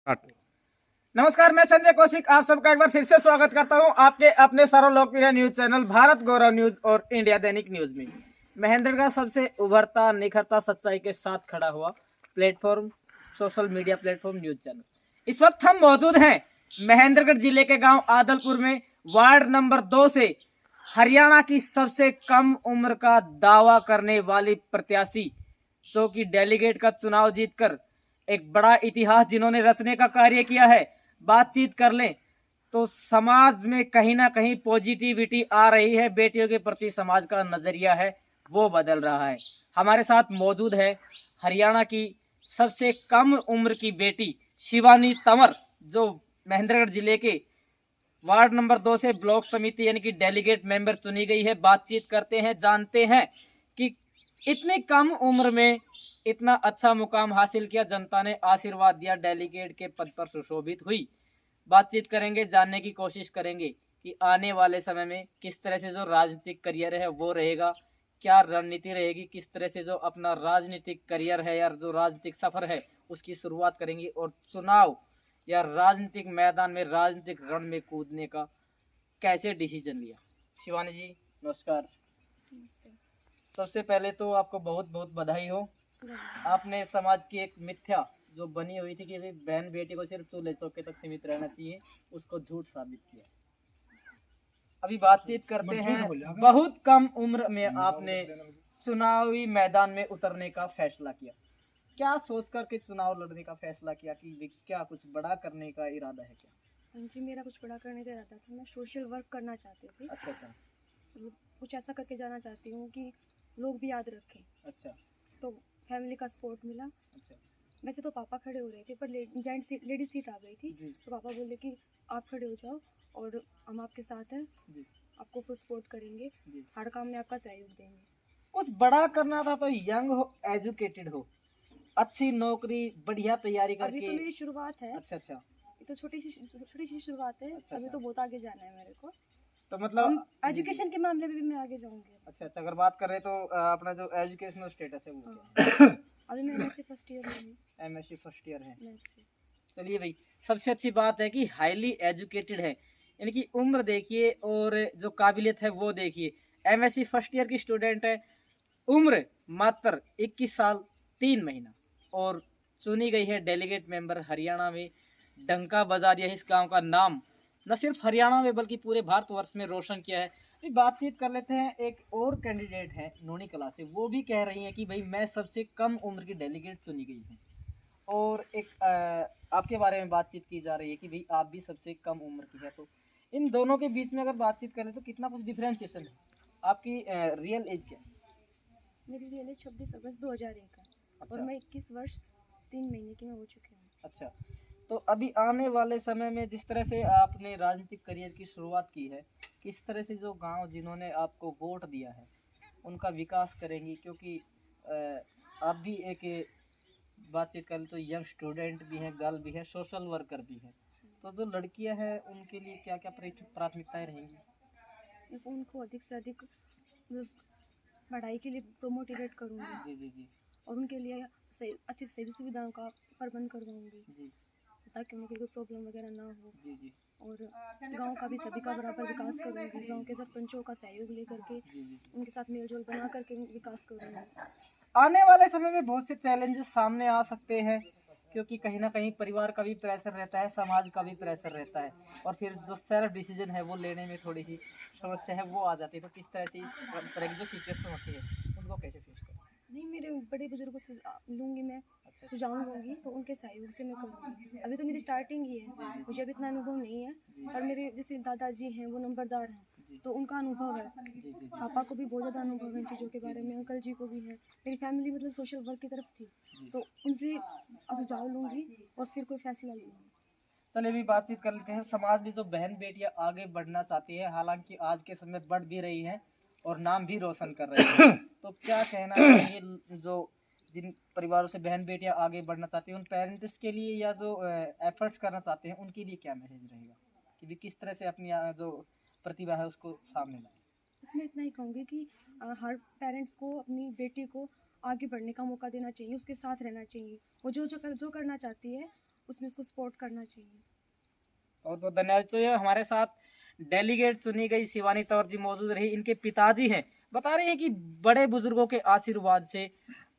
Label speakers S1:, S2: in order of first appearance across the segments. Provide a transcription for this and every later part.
S1: Start. नमस्कार, मैं संजय कौशिक आप सबका एक बार फिर से स्वागत करता हूं आपके अपने सर्वलोकप्रिय न्यूज चैनल भारत गौरव न्यूज और इंडिया दैनिक न्यूज में। महेंद्र का सबसे उभरता निखरता सच्चाई के साथ खड़ा हुआ platform, social media platform news channel. इस वक्त हम मौजूद हैं महेंद्रगढ़ जिले के गांव आदलपुर में, वार्ड नंबर 2 से हरियाणा की सबसे कम उम्र का दावा करने वाली प्रत्याशी, जो कि डेलीगेट का चुनाव जीतकर एक बड़ा इतिहास जिन्होंने रचने का कार्य किया है। बातचीत कर लें तो समाज में कहीं ना कहीं पॉजिटिविटी आ रही है, बेटियों के प्रति समाज का नजरिया है वो बदल रहा है। हमारे साथ मौजूद है हरियाणा की सबसे कम उम्र की बेटी शिवानी तंवर, जो महेंद्रगढ़ जिले के वार्ड नंबर 2 से ब्लॉक समिति यानी कि डेलीगेट मेंबर चुनी गई है। बातचीत करते हैं, जानते हैं कि इतनी कम उम्र में इतना अच्छा मुकाम हासिल किया, जनता ने आशीर्वाद दिया, डेलीगेट के पद पर सुशोभित हुई। बातचीत करेंगे, जानने की कोशिश करेंगे कि आने वाले समय में किस तरह से जो राजनीतिक करियर है वो रहेगा, क्या रणनीति रहेगी, किस तरह से जो अपना राजनीतिक करियर है या जो राजनीतिक सफर है उसकी शुरुआत करेंगे, और चुनाव या राजनीतिक मैदान में राजनीतिक रण में कूदने का कैसे डिसीजन लिया। शिवानी जी नमस्कार। सबसे पहले तो आपको बहुत बहुत बधाई हो। आपने समाज की एक मिथ्या जो बनी हुई थी कि बहन बेटी को सिर्फ चूल्हे चौके तक सीमित रहना चाहिए, उसको झूठ साबित किया। अभी बातचीत करते हैं, बहुत कम उम्र में आपने चुनावी मैदान में उतरने का फैसला किया। क्या सोच करके चुनाव लड़ने का फैसला किया कि क्या कुछ बड़ा करने का इरादा है क्या?
S2: हाँ जी, मेरा कुछ बड़ा करने का इरादा था। मैं सोशल वर्क करना चाहती थी।
S1: अच्छा अच्छा।
S2: कुछ ऐसा करके जाना चाहती हूँ कि लोग भी याद रखें।
S1: अच्छा।
S2: तो फैमिली का सपोर्ट मिला।
S1: अच्छा।
S2: वैसे तो पापा खड़े हो रहे थे, पर लेडी सीट आ गई थी। तो पापा बोले कि आप खड़े हो जाओ और हम आपके साथ हैं, आपको फुल सपोर्ट करेंगे, हर काम में आपका सहयोग देंगे।
S1: कुछ बड़ा करना था तो यंग हो, एजुकेटेड हो, अच्छी नौकरी, बढ़िया तैयारी करके।
S2: अभी तो मेरी शुरुआत है।
S1: अच्छा अच्छा।
S2: ये तो छोटी सी शुरुआत है।
S1: अच्छा,
S2: अभी
S1: अच्छा।
S2: तो बहुत आगे जाना है मेरे को।
S1: तो मतलब
S2: एजुकेशन के मामले में भी मैं आगे जाऊंगी।
S1: अच्छा अच्छा, अगर बात करें तो अपना जो एजुकेशनल स्टेटस है वो
S2: अभी मैं एमएससी फर्स्ट ईयर में हूँ।
S1: एमएससी फर्स्ट ईयर है।
S2: मैथ्स से।
S1: चलिए भाई, सबसे अच्छी बात है कि हाईली एजुकेटेड है, यानी कि उम्र देखिए और जो काबिलियत है वो देखिए। एमएससी फर्स्ट ईयर की स्टूडेंट है, उम्र मात्र 21 साल 3 महीना, और चुनी गई है डेलीगेट मेंबर। हरियाणा में डंका बजा दिया, इस गांव का नाम न सिर्फ हरियाणा में बल्कि पूरे भारतवर्ष में रोशन किया है। अभी बातचीत कर लेते हैं, एक और कैंडिडेट है नोनी कला से, वो भी कह रही हैं कि भाई मैं सबसे कम उम्र की डेलीगेट चुनी गई हूँ। और एक आपके बारे में बातचीत की जा रही है कि भाई आप भी सबसे कम उम्र की है। तो इन दोनों के बीच में अगर बातचीत करें तो कितना कुछ डिफरेंशिएशन है। आपकी रियल एज क्या है?
S2: मेरी रियल एज 26 अगस्त 2001 है।
S1: अच्छा।
S2: और मैं 21 वर्ष 3 महीने की मैं हो चुकी हूँ।
S1: अच्छा, तो अभी आने वाले समय में जिस तरह से आपने राजनीतिक करियर की शुरुआत की है, किस तरह से जो गांव जिन्होंने आपको वोट दिया है उनका विकास करेंगी? क्योंकि आप भी एक बातचीत करें तो यंग स्टूडेंट भी हैं, गर्ल भी है, सोशल वर्कर भी हैं, तो जो लड़कियां हैं उनके लिए क्या क्या प्राथमिकताएं रहेंगी?
S2: उनको अधिक से अधिक मतलब पढ़ाई के लिए मोटिवेट करूँगी।
S1: जी जी जी।
S2: और उनके लिए अच्छी सभी सुविधाओं का प्रबंध करवाऊँगी
S1: जी
S2: ताकि उनकी कोई प्रॉब्लम वगैरह ना हो।
S1: जी जी।
S2: और गांव का भी सभी का बराबर विकास करूँगी। गांव के सरपंचों का सहयोग लेकर के उनके साथ मेलजोल बना करके विकास करूँगी।
S1: आने वाले समय में बहुत से चैलेंजेस सामने आ सकते हैं, क्योंकि कहीं ना कहीं परिवार का भी प्रेशर रहता है, समाज का भी प्रेशर रहता है, और फिर जो सेल्फ डिसीजन है वो लेने में थोड़ी सी समस्या है वो आ जाती है। तो किस तरह से इस तरह की जो सिचुएशन होती है उनको कैसे फेस करें?
S2: नहीं, मेरे बड़े बुजुर्गों से लूँगी मैं।
S1: अच्छा।
S2: सुझाव लूँगी तो उनके सहयोग से मैं करूँगी। अभी तो मेरी स्टार्टिंग ही है, मुझे अभी इतना अनुभव नहीं है। पर मेरे जैसे दादाजी हैं वो नंबरदार हैं, तो उनका अनुभव है। पापा को भी बहुत ज़्यादा अनुभव है इन चीज़ों के बारे में, अंकल जी को भी है। मेरी फैमिली मतलब सोशल वर्क की तरफ थी, तो उनसे सुझाव लूँगी और फिर कोई फैसला लूँगी।
S1: चलिए भी बातचीत कर लेते हैं। समाज में जो बहन बेटियां आगे बढ़ना चाहती है, हालांकि आज के समय बढ़ भी रही हैं और नाम भी रोशन कर रही हैं, तो क्या कहना चाहिए जो जिन परिवारों से बहन बेटियां आगे बढ़ना चाहती हैं उन पेरेंट्स के लिए, या जो एफर्ट्स करना चाहते हैं उनके लिए क्या मैसेज रहेगा कि भी किस तरह से अपनी जो प्रतिभा है उसको सामने लाए?
S2: इसमें इतना ही कहूँगी कि हर पेरेंट्स को अपनी बेटी को आगे बढ़ने का मौका देना चाहिए, उसके साथ रहना चाहिए। वो जो करना चाहती है उसमें उसको सपोर्ट करना चाहिए।
S1: बहुत बहुत धन्यवाद। तो ये हमारे साथ डेलीगेट चुनी गई शिवानी तौर जी मौजूद रही। इनके पिताजी हैं, बता रहे हैं कि बड़े बुजुर्गों के आशीर्वाद से,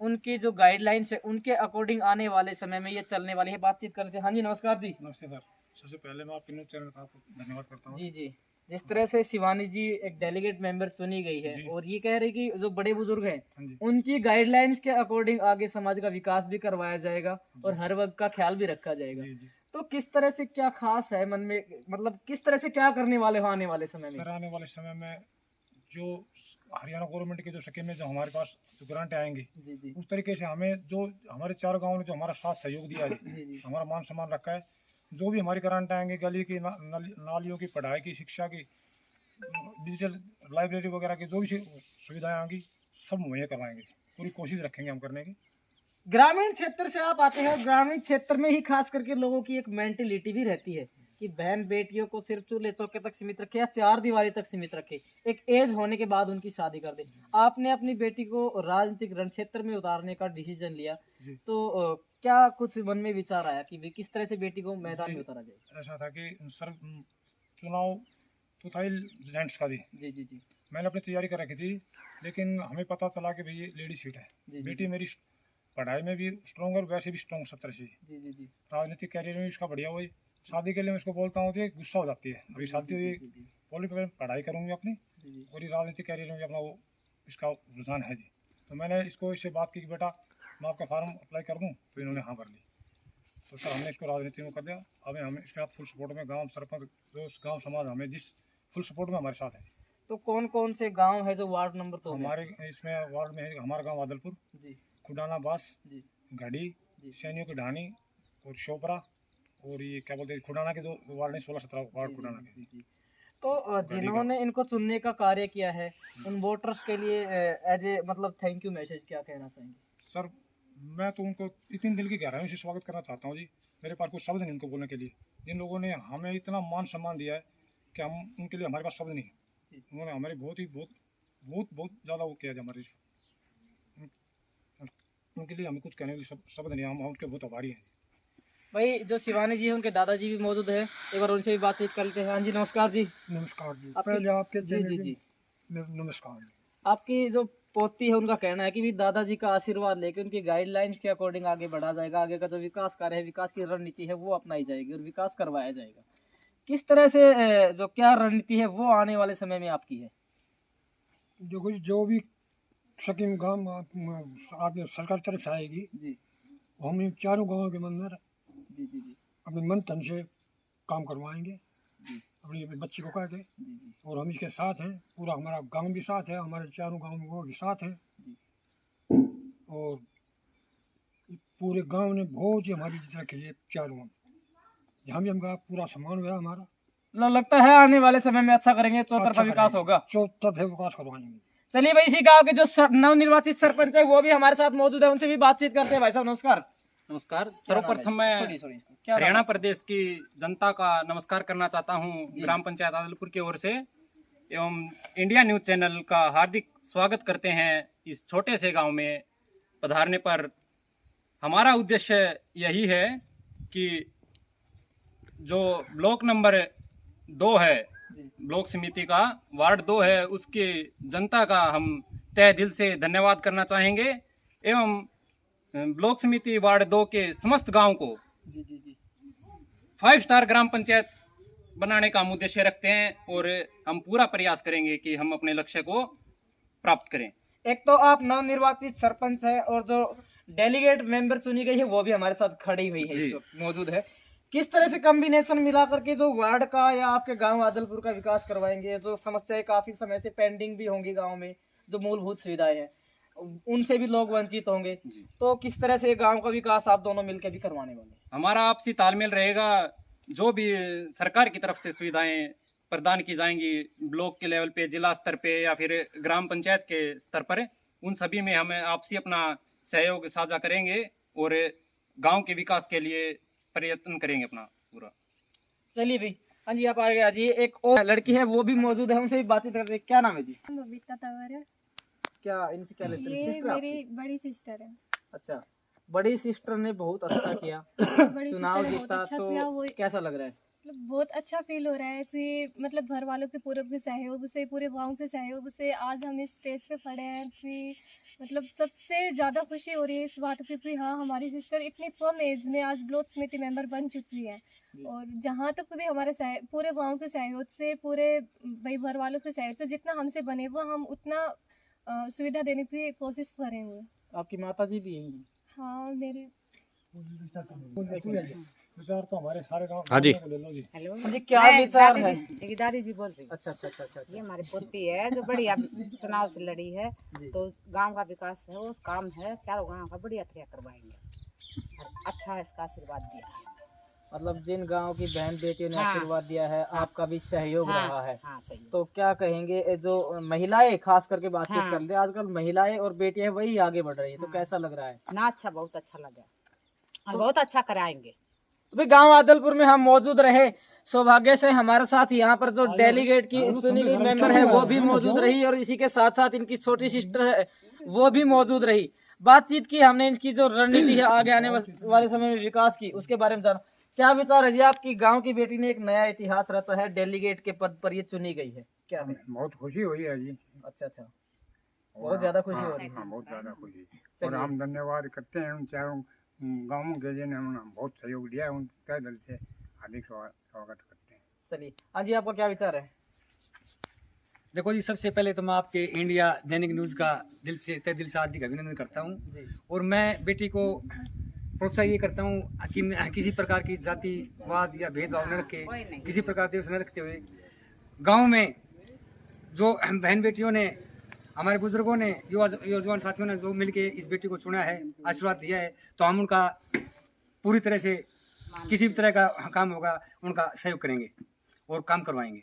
S1: उनकी जो गाइडलाइंस है उनके अकॉर्डिंग आने वाले समय में ये चलने वाली है। बातचीत करते हैं। हाँ जी, नमस्कार जी।
S3: नमस्ते सर। सबसे पहले मैं आपके न्यूज़ चैनल का आपको धन्यवाद करता हूँ।
S1: जी जी, जिस तरह से शिवानी जी एक डेलीगेट मेंबर चुनी गई है
S3: जी।
S1: और ये कह रही कि जो बड़े बुजुर्ग हैं
S3: हाँ जी।
S1: उनकी गाइडलाइंस के अकॉर्डिंग आगे समाज का विकास भी करवाया जाएगा और हर वर्ग का ख्याल भी रखा जाएगा।
S3: जी जी
S1: तो किस तरह से क्या खास है मन में, मतलब किस तरह से क्या करने वाले हो आने वाले समय में?
S3: सर, आने वाले समय में जो हरियाणा गवर्नमेंट के जो स्कीम में जो हमारे पास जो ग्रांट आएंगे,
S1: जी जी
S3: उस तरीके से हमें जो हमारे 4 गाँव ने जो हमारा साथ सहयोग दिया है,
S1: जी जी
S3: हमारा मान सम्मान रखा है, जो भी हमारी ग्रांट आएंगे, गली की नालियों की, पढ़ाई की, शिक्षा की, डिजिटल लाइब्रेरी वगैरह की जो भी सुविधाएं आएंगी सब मुहैया करवाएंगे। पूरी कोशिश रखेंगे हम करने की।
S1: ग्रामीण क्षेत्र से आप आते हैं, ग्रामीण क्षेत्र में ही खास करके लोगों की एक मेंटेलिटी भी रहती है कि बहन बेटियों को सिर्फ चूल्हे चौके तक सीमित रखे या 4 दीवारी तक सीमित रखे, एक एज होने के बाद उनकी शादी कर दे। आपने अपनी बेटी को राजनीतिक रण क्षेत्र में उतारने का डिसीजन लिया,
S3: जी।
S1: तो क्या कुछ मन में विचार आया कि किस तरह से बेटी को मैदान में
S3: जी।
S1: उतारा जाए?
S3: ऐसा था कि सर, चुनाव तो था ही जेंट्स का भी।
S1: जी जी जी
S3: मैंने अपनी तैयारी कर रखी थी, लेकिन हमें पता चला कि भाई ये लेडी सीट है।
S1: जी
S3: बेटी मेरी पढ़ाई में भी स्ट्रॉन्ग और वैसे भी स्ट्रॉन्ग 70 से।
S1: जी जी जी
S3: राजनीतिक कैरियर में इसका बढ़िया हुई। शादी के लिए मैं इसको बोलता हूँ तो ये गुस्सा हो जाती है। अभी शादी हुई, बोली मैं पढ़ाई करूँगी अपनी
S1: जी
S3: और ये राजनीतिक कैरियर में भी अपना वो इसका रुझान है जी। तो मैंने इसको इससे बात की कि बेटा मैं आपका फार्म अप्लाई कर दूँ, तो इन्होंने हाँ कर ली। तो सर हमने इसको राजनीति में कर दिया। अब हमें इसके साथ फुल सपोर्ट में गाँव सरपंच जो गाँव समाज हमें जिस फुल सपोर्ट में हमारे साथ है।
S1: तो कौन कौन से गांव है जो वार्ड नंबर 2 में?
S3: हमारे इसमें वार्ड में है हमारा गाँव आदलपुर,
S1: जी
S3: खुडाना बास,
S1: जी
S3: घड़ी,
S1: जी
S3: सैनियों की ढानी और शोपरा, और ये क्या बोलते हैं खुडाना के 2 वार्ड हैं, 16-17 वार्ड
S1: जी,
S3: खुडाना
S1: जी,
S3: के।
S1: जी, जी। तो जिन्होंने इनको चुनने का कार्य किया है उन वोटर्स के लिए एज ए मतलब थैंक यू मैसेज क्या कहना चाहेंगे?
S3: सर, मैं तो उनको इतनी दिल की गहराइयों से स्वागत करना चाहता हूँ जी। मेरे पास कोई शब्द नहीं उनको बोलने के लिए। जिन लोगों ने हमें इतना मान सम्मान दिया है कि हम उनके लिए हमारे पास शब्द नहीं है।
S1: जी।
S3: उन्होंने हमारे बहुत ज़्यादा वो किया है हमारे। उनके लिए हमें कुछ कहने के लिए शब्द नहीं है। हम उनके बहुत आभारी हैं।
S1: भाई जो शिवानी जी है उनके दादाजी भी मौजूद है, एक बार उनसे भी बातचीत कर लेते हैं। हाँ जी, नमस्कार जी।
S3: नमस्कार जी।
S1: पहले
S3: आपके
S1: जी जी जी
S3: नमस्कार जी।
S1: आपकी जो पोती है उनका कहना है कि भी दादाजी का आशीर्वाद लेकर उनकी गाइडलाइंस के अकॉर्डिंग आगे बढ़ा जाएगा, आगे का जो विकास कार्य है, विकास की रणनीति है वो अपनाई जाएगी और विकास करवाया जाएगा। किस तरह से जो क्या रणनीति है वो आने वाले समय में आपकी है?
S3: जो भी स्कीम गाँव आगे सरकार तरफ से आएगी,
S1: जी
S3: हम इन चारों गाँव के अंदर
S1: जी जी जी
S3: अपने मन तन से काम करवाएंगे,
S1: जी
S3: अपनी बच्ची को कह के।
S1: जी जी
S3: और हम इसके साथ हैं, पूरा हमारा गांव भी साथ है, हमारे चारों गांव में वो भी साथ हैं।
S1: जी।
S3: और पूरे गांव ने बहुत ही हमारी इज्जत रखी है। चारों गाँव जहाँ भी हमका पूरा सम्मान हुआ हमारा।
S1: लगता है आने वाले समय में अच्छा करेंगे, चौतरफा
S3: अच्छा
S1: विकास
S3: करेंगे।
S1: होगा।
S3: चौतरफा विकास करवाएंगे।
S1: चलिए भाई, इसी गांव के जो नवनिर्वाचित सरपंच है वो भी हमारे साथ मौजूद है, उनसे भी बातचीत करते हैं। भाई साहब नमस्कार।
S4: नमस्कार। सर्वप्रथम मैं
S1: क्या
S4: हरियाणा प्रदेश की जनता का नमस्कार करना चाहता हूं
S1: जी।
S4: ग्राम पंचायत आदलपुर की ओर से, एवं इंडिया न्यूज चैनल का हार्दिक स्वागत करते हैं इस छोटे से गांव में पधारने पर। हमारा उद्देश्य यही है कि जो ब्लॉक नंबर 2 है, ब्लॉक समिति का वार्ड 2 है, उसकी जनता का हम तहे दिल से धन्यवाद करना चाहेंगे एवं ब्लॉक समिति वार्ड 2 के समस्त गांव को
S1: जी जी जी
S4: 5 स्टार ग्राम पंचायत बनाने का हम उद्देश्य रखते हैं और हम पूरा प्रयास करेंगे कि हम अपने लक्ष्य को प्राप्त करें।
S1: एक तो आप नवनिर्वाचित सरपंच है और जो डेलीगेट मेंबर चुनी गई है वो भी हमारे साथ खड़ी हुई है,
S4: जी।
S1: इस वक्त मौजूद है। किस तरह से कॉम्बिनेशन मिला करके जो वार्ड का या आपके गांव आदलपुर का विकास करवाएंगे? जो समस्याएं काफी समय से पेंडिंग भी होंगी गांव में, जो मूलभूत सुविधाएं हैं उनसे भी लोग वंचित होंगे, तो किस तरह से गांव का विकास आप दोनों मिलकर भी करवाने वाले हैं?
S4: हमारा आपसी तालमेल रहेगा। जो भी सरकार की तरफ से सुविधाएं प्रदान की जाएंगी ब्लॉक के लेवल पे, जिला स्तर पे या फिर ग्राम पंचायत के स्तर पर, उन सभी में हम आपसी अपना सहयोग साझा करेंगे और गांव के विकास के लिए प्रयत्न करेंगे अपना पूरा।
S1: चलिए भाई, हाँ जी आप आगे आ जाइए। एक और लड़की है वो भी मौजूद है, उनसे भी बातचीत करते हैं। क्या नाम है जी?
S5: बबीता तंवर है।
S1: क्या इनसे क्या
S5: ये
S1: सिस्टर
S5: मेरी बड़ी सिस्टर है।
S1: अच्छा, बड़ी सिस्टर ने बहुत अच्छा किया,
S2: बड़ी
S1: चुनाव
S2: सिस्टर ने बहुत
S1: जीता,
S2: अच्छा
S1: तो
S2: किया। वो
S1: कैसा लग रहा है?
S2: मतलब बहुत अच्छा फील हो रहा है कि मतलब घर वालों के पूरे के सहयोग से, पूरे गांव के सहयोग से आज हम इस स्टेज पे खड़े हैं। कि मतलब सबसे ज़्यादा खुशी हो रही है इस बात की कि हाँ, हमारी सिस्टर इतनी कम एज में आज ब्लॉक समिति मेंबर बन चुकी है। और जहाँ तक भी हमारे पूरे गांव के सहयोग से, पूरे भाई घर वालों के सहयोग से जितना हमसे बने वो हम उतना सुविधा देने की कोशिश करेंगे।
S1: आपकी माता जी भी यही हैं?
S2: हाँ, मेरे
S3: विचार तो हमारे सारे गाँव
S4: हाँ जी।
S3: को ले लो जी।
S5: हेलो
S1: जी, क्या विचार है?
S5: मेरी दादी जी बोल रही
S1: अच्छा अच्छा अच्छा अच्छा
S5: ये
S1: अच्छा।
S5: हमारी पोती है जो बढ़िया चुनाव से लड़ी है।
S1: जी।
S5: तो गांव का विकास है, वो काम है, चारों गांव का बढ़िया तरह करवाएंगे। और अच्छा इसका आशीर्वाद दिया है।
S1: मतलब जिन गांव की बहन बेटियों ने
S5: हाँ।
S1: आशीर्वाद दिया है, आपका भी सहयोग रहा है।
S5: हाँ सही है।
S1: तो क्या कहेंगे, ये जो महिलाएं खास करके बातचीत
S5: हाँ।
S1: कर ले, आजकल महिलाएं और बेटियां वही आगे बढ़ रही है, तो
S5: हाँ।
S1: कैसा लग रहा है?
S5: ना अच्छा, बहुत अच्छा लगा और बहुत अच्छा कराएंगे।
S1: तो भाई गांव आदलपुर में हम मौजूद रहे, सौभाग्य से हमारे साथ यहाँ पर जो डेलीगेट की चुनी गई मेंबर है वो भी मौजूद रही, और इसी के साथ साथ इनकी छोटी सिस्टर है वो भी मौजूद रही। बातचीत की हमने, इनकी जो रणनीति है आगे आने वाले समय में विकास की, उसके बारे में जाना। क्या विचार है जी आपकी? गांव की बेटी ने एक नया इतिहास रचा है, डेलीगेट के पद पर ये चुनी गई है, क्या है?
S6: बहुत खुशी हुई है जी।
S1: अच्छा अच्छा, बहुत ज्यादा खुशी
S6: हाँ,
S1: हो रही है।
S6: हाँ, बहुत ज्यादा खुशी। और
S1: चलिए।
S6: हम धन्यवाद करते हैं उन चारों गाँवों के जिन्होंने हमें बहुत सहयोग दिया है, उन तय दिल से हार्दिक स्वागत करते हैं।
S1: चलिए, हाँ जी, आपका क्या विचार है?
S7: देखो जी, सबसे पहले तो मैं आपके इंडिया दैनिक न्यूज़ का दिल से तहे दिल से हार्दिक अभिनंदन करता हूँ।
S1: जी
S7: और मैं बेटी को प्रोत्साहित ये करता हूँ कि किसी प्रकार की जातिवाद या भेदभाव न रखे, किसी प्रकार देश न रखते हुए गांव में जो बहन बेटियों ने, हमारे बुजुर्गों ने, युवा साथियों ने जो मिलके इस बेटी को चुना है, आशीर्वाद दिया है, तो हम उनका पूरी तरह से किसी भी तरह का काम होगा उनका सहयोग करेंगे और काम करवाएंगे।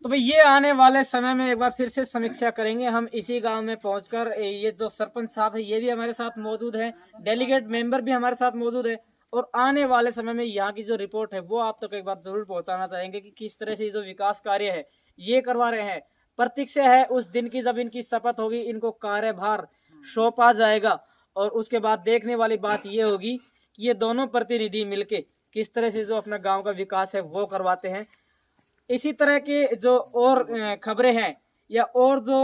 S1: तो भाई ये आने वाले समय में एक बार फिर से समीक्षा करेंगे हम इसी गांव में पहुंचकर। ये जो सरपंच साहब है ये भी हमारे साथ मौजूद है, डेलीगेट मेंबर भी हमारे साथ मौजूद है, और आने वाले समय में यहाँ की जो रिपोर्ट है वो आप तक एक बार जरूर पहुंचाना चाहेंगे कि किस तरह से जो विकास कार्य है ये करवा रहे हैं। प्रतीक्षा है उस दिन की जब इनकी शपथ होगी, इनको कार्यभार सौंपा जाएगा, और उसके बाद देखने वाली बात ये होगी कि ये दोनों प्रतिनिधि मिलके किस तरह से जो अपना गाँव का विकास है वो करवाते हैं। इसी तरह के जो और खबरें हैं या और जो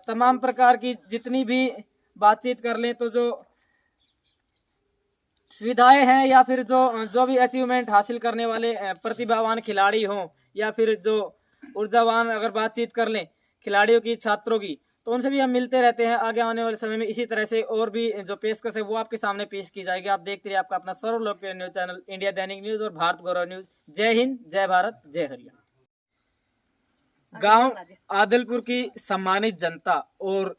S1: तमाम प्रकार की जितनी भी बातचीत कर लें, तो जो सुविधाएं हैं या फिर जो भी अचीवमेंट हासिल करने वाले प्रतिभावान खिलाड़ी हों, या फिर जो ऊर्जावान अगर बातचीत कर लें खिलाड़ियों की, छात्रों की, तो उनसे भी हम मिलते रहते हैं। आगे आने वाले समय में इसी तरह से और भी जो पेशकश है वो आपके सामने पेश की जाएगी। आप देखते रहिए आपका अपना सर्वलोकप्रिय न्यूज चैनल इंडिया दैनिक न्यूज और भारत गौरव न्यूज। जय हिंद, जय भारत, जय हरियाणा। गांव आदलपुर की सम्मानित जनता और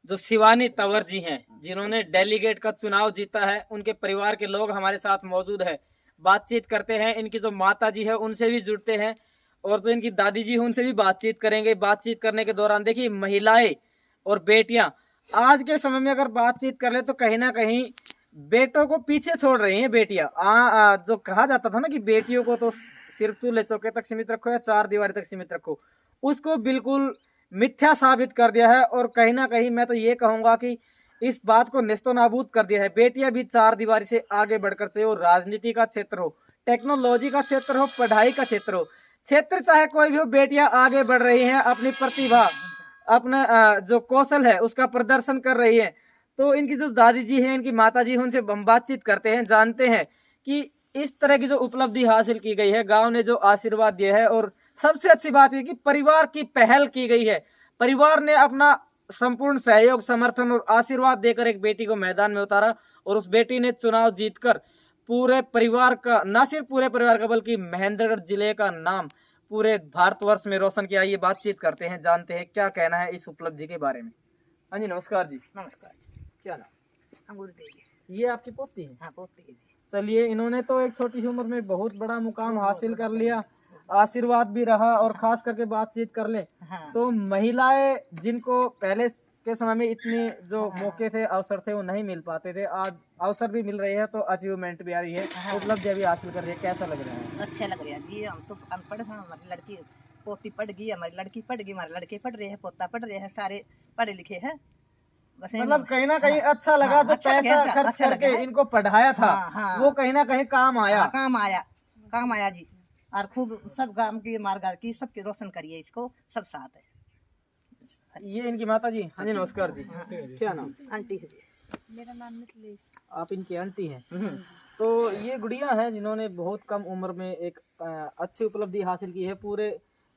S1: जो शिवानी तंवर जी हैं जिन्होंने डेलीगेट का चुनाव जीता है, उनके परिवार के लोग हमारे साथ मौजूद है, बातचीत करते हैं। इनकी जो माता जी है उनसे भी जुड़ते हैं, और जो इनकी दादी जी है उनसे भी बातचीत करेंगे। बातचीत करने के दौरान देखिए, महिलाएं और बेटियां आज के समय में अगर बातचीत कर ले तो कहीं ना कहीं बेटों को पीछे छोड़ रही हैं बेटियां। जो कहा जाता था ना कि बेटियों को तो सिर्फ चूल्हे चौके तक सीमित रखो या चार दीवारी तक सीमित रखो, उसको बिल्कुल मिथ्या साबित कर दिया है। और कहीं ना कहीं मैं तो ये कहूंगा कि इस बात को नेस्तो नाबूद कर दिया है। बेटियां भी चार दीवारी से आगे बढ़कर, चाहे वो राजनीति का क्षेत्र हो, टेक्नोलॉजी का क्षेत्र हो, पढ़ाई का क्षेत्र हो, क्षेत्र चाहे कोई भी हो, बेटियां आगे बढ़ रही हैं, अपनी प्रतिभा, अपना जो कौशल है उसका प्रदर्शन कर रही है। तो इनकी जो दादी जी हैं, इनकी माता जी हैं, उनसे हम बातचीत करते हैं, जानते हैं कि इस तरह की जो उपलब्धि हासिल की गई है, गांव ने जो आशीर्वाद दिया है, और सबसे अच्छी बात यह कि परिवार की पहल की गई है। परिवार ने अपना संपूर्ण सहयोग, समर्थन और आशीर्वाद देकर एक बेटी को मैदान में उतारा, और उस बेटी ने चुनाव जीतकर पूरे परिवार का, न सिर्फ पूरे परिवार का बल्कि महेंद्रगढ़ जिले का नाम पूरे भारतवर्ष में रोशन किया। ये बातचीत करते हैं, जानते हैं क्या कहना है इस उपलब्धि के बारे में। हाँ जी, नमस्कार जी।
S5: नमस्कार।
S1: क्या नाम?
S5: अंगूर देवी।
S1: ये आपकी पोती है?
S5: हाँ, पोती है जी।
S1: चलिए, इन्होंने तो एक छोटी सी उम्र में बहुत बड़ा मुकाम हासिल कर लिया, आशीर्वाद भी रहा, और खास करके बातचीत कर ले
S5: हाँ।
S1: तो महिलाएं जिनको पहले के समय में इतने जो मौके थे, अवसर थे, वो नहीं मिल पाते थे, आज अवसर भी मिल रहे हैं, तो अचीवमेंट भी आ रही है, उपलब्धियां भी हासिल कर रही है। कैसा लग रहा है?
S5: अच्छा लग रहा है जी। हम तो अनपढ़ हैं, हमारी लड़की पोती पढ़ गई, हमारी लड़की पढ़ गई, हमारे लड़के पढ़ रहे हैं, पोता पढ़ रहे हैं, सारे पढ़े लिखे हैं। बस यही
S1: मतलब कहीं ना कहीं अच्छा लगा
S5: हाँ,
S1: जो
S5: अच्छा
S1: पैसा
S5: लगा,
S1: खर्च
S5: अच्छा
S1: करके
S5: लगा है।
S1: इनको पढ़ाया था
S5: हाँ, हाँ।
S1: वो कहीं ना कहीं काम आया।
S5: हाँ, काम आया जी। और खूब सब गांव की मार्ग की सबके रोशन करिए इसको, सब साथ है।
S1: ये इनकी माता जी। हाँ जी नमस्कार जी, क्या नाम?
S5: आंटी है जी।
S2: मेरा नाम मिथिलेश।
S1: आप इनकी आंटी हैं।
S5: हम्म।
S1: तो ये गुड़िया है जिन्होंने बहुत कम उम्र में एक अच्छी उपलब्धि हासिल की है, पूरे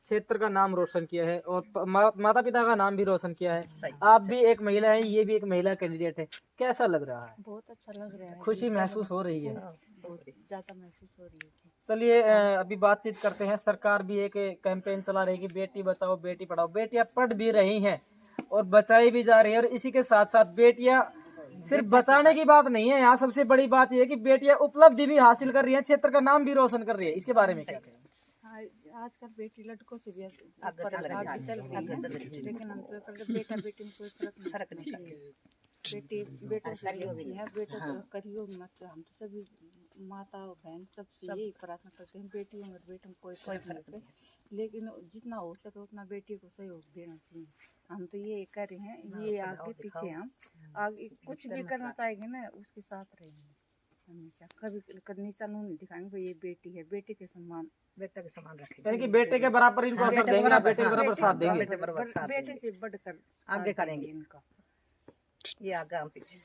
S1: क्षेत्र का नाम रोशन किया है और माता पिता का नाम भी रोशन किया है।
S5: सही।
S1: आप भी एक महिला है, ये भी एक महिला कैंडिडेट है, कैसा लग रहा है?
S2: बहुत अच्छा लग रहा है,
S1: खुशी महसूस हो रही है?
S2: बहुत ज़्यादा महसूस हो रही है।
S1: चलिए अभी बातचीत करते हैं। सरकार भी एक कैंपेन चला रही है कि बेटी बचाओ बेटी पढ़ाओ। बेटियां पढ़ भी रही हैं और बचाई भी जा रही है, और इसी के साथ साथ बेटियां सिर्फ बचाने की बात नहीं है, यहाँ सबसे बड़ी बात यह है कि बेटियां उपलब्धि भी हासिल कर रही हैं, क्षेत्र का नाम भी रोशन कर रही है। इसके बारे में क्या कहें?
S2: आजकल बेटी लड़कों से भी
S5: आगे चल रही है।
S2: लेकिन हम तो बेटा बेटी में कोई फर्क नहीं है। बेटी बेटों से भी अच्छी है, बेटों को करियो मत। हम तो सभी माता और बहन सबसे यही प्रार्थना करते हैं, बेटियों में बेटों में कोई फर्क नहीं है, लेकिन जितना हो सके उतना बेटी को सहयोग देना चाहिए। हम तो ये कर रहे हैं, ये आगे पीछे हम आगे कुछ भी करना चाहेंगे ना उसके साथ रहेंगे हमेशा। कभी नीचा मुंह नहीं दिखाएंगे, भाई ये बेटी है, बेटे के सम्मान,
S5: बेटा के समान रखे,
S1: यानी कि बेटे के बराबर इनको असर देंगे ना, बेटे के बराबर साथ देंगे।
S5: बेटे बराबर साथ
S2: बेटे से बढ़कर
S5: आगे करेंगे इनका, ये आगे हम पीछे।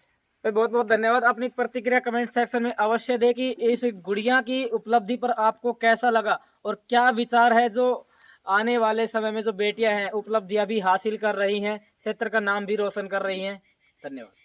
S1: तो बहुत बहुत धन्यवाद। अपनी प्रतिक्रिया कमेंट सेक्शन में अवश्य दें कि इस गुड़िया की उपलब्धि पर आपको कैसा लगा और क्या विचार है जो आने वाले समय में जो बेटियां हैं उपलब्धियां भी हासिल कर रही हैं, क्षेत्र का नाम भी रोशन कर रही हैं। धन्यवाद।